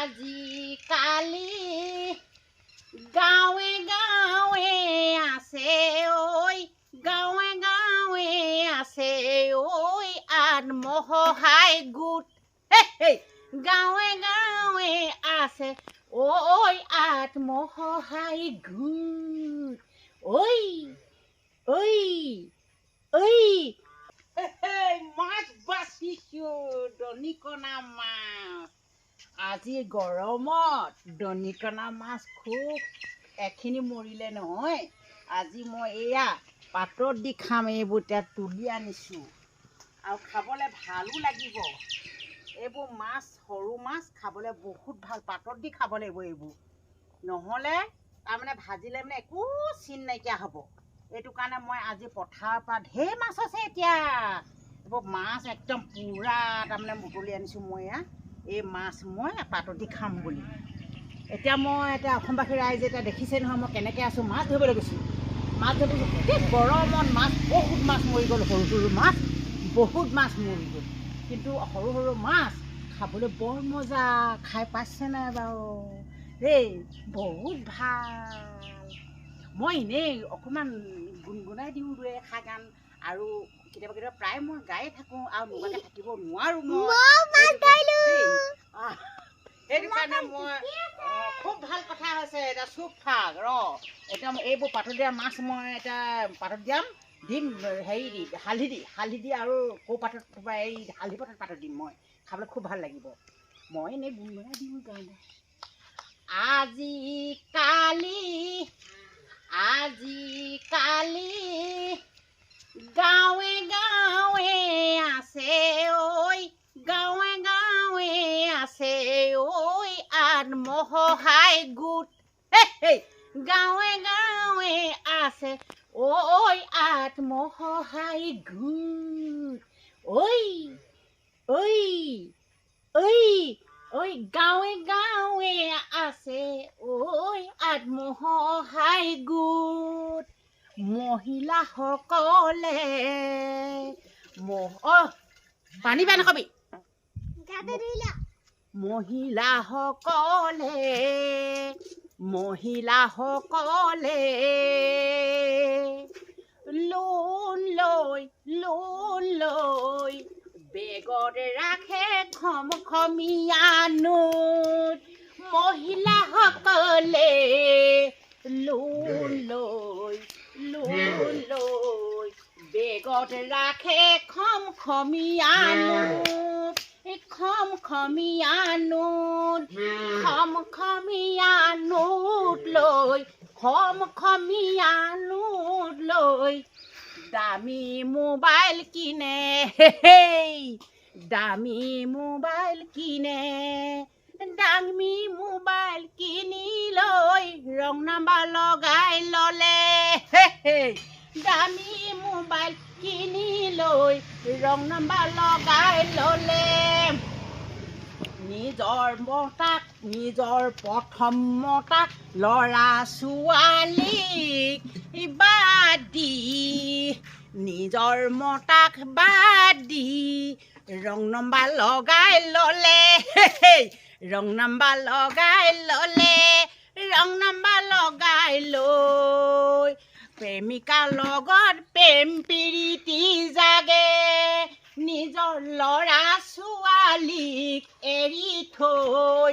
আজিকালি গাঁৱে গাঁৱে আছে ঐ গাঁৱে গাঁৱে আছে ঐ আত্মসহায় গোট গাঁৱে গাঁৱে আছে ঐ আত্মসহায় গোট ঐ ঐ ঐ মাছ বাচিছো দনিকণা মাছ আজি গৰমত দনিকণা মাছ খুব এখিনি মৰিলে নহয় আজি মই এয়া পাতত দি খাম এইবোৰ এতিয়া তুলি আনিছোঁ আৰু খাবলৈ ভালো লাগিব এইবোৰ মাছ সৰু মাছ খাবলৈ বহুত ভাল পাতত দি খাব লাগিব এইবোৰ নহ'লে তাৰমানে ভাজিলে মানে একো চিন নাইকিয়া হ'ব এইটো কাৰণে মই আজি পথাৰৰ পৰা ঢেৰ মাছ আছে এতিয়া এইবোৰ মাছ একদম পূৰা তাৰমানে বুটলি আনিছোঁ মই এয়া এই মাছ মই পাতত দি খাম বুলি এতিয়া অসমবাসী ৰাইজে এতিয়া দেখিছে নহয় মই কেনেকৈ আছোঁ মাছ ধৰিবলৈ গৈছোঁ মাছ ধৰিবলৈ গোটেই গৰমত মাছ বহুত মাছ মৰি গ'ল সৰু সৰু মাছ বহুত মাছ মৰি গ'ল কিন্তু সৰু সৰু মাছ খাবলৈ বৰ মজা খাই পাইছে নাই বাৰু দেই বহুত ভাল মই এনেই অকণমান গুণগুণাই দিওঁ দুই এষাৰ গান আৰু কেতিয়াবা কেতিয়াবা প্ৰায় মই গায়ে থাকোঁ আৰু নোগোৱাকৈ থাকিব নোৱাৰোঁ সেইটো কাৰণে মই খুব ভাল কথা হৈছে এতিয়া চুপ থাক এতিয়া এইবোৰ পাতত দিয়া মাছ মই এতিয়া পাতত দিম হেৰি দি হালধি দি আৰু কৌ পাতত এই হালধি পাতত দিম মই খাবলৈ খুব ভাল লাগিব মই এনেই গুণগুণাই দিওঁ কাৰণে আজিকালি গাঁৱে গাঁৱে আছে ঐ গাঁৱে গাঁৱে আছে ঐ আত্মসহায় গোট গাঁৱে গাঁৱে আছে ঐ আত্মসহায় গোট ঐ ঐ ঐ ঐ গাঁৱে গাঁৱে আছে ঐ আত্মসহায় গোট মহিলাসকলে পানী বেয়া নকবি মহিলাসকলে লোন লৈ বেগত ৰাখে খমখমীয়া নোট মহিলাসকলে লোন লৈ বেগত ৰাখে খমখমীয়া নোট খমখমীয়া নোট লৈ দামী মোবাইল কিনে দামী মোবাইল কিনি লৈ ৰং নাম্বাৰ লগাই ল'লে দামী মোবাইল কিনি লৈ ৰং নাম্বাৰ লগাই ল'লে নিজৰ প্ৰথম মতাক ল'ৰা ছোৱালীক বাদ দি নিজৰ মতাক বাদ দি ৰং নাম্বাৰ লগাই ল'লে ৰং নাম্বাৰ লগাই লৈ প্ৰেমিকাৰ লগত প্ৰেম প্ৰীতি জাগে নিজৰ ল'ৰা ছোৱালীক এৰি থৈ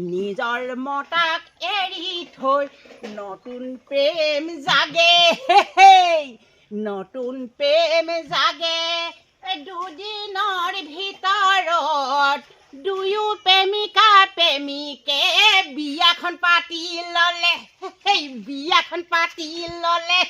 নিজৰ মতাক এৰি থৈ নতুন প্ৰেম জাগে দুদিনৰ ভিতৰত দুয়ো প্ৰেমিকে বিয়াখন পাতি ল'লে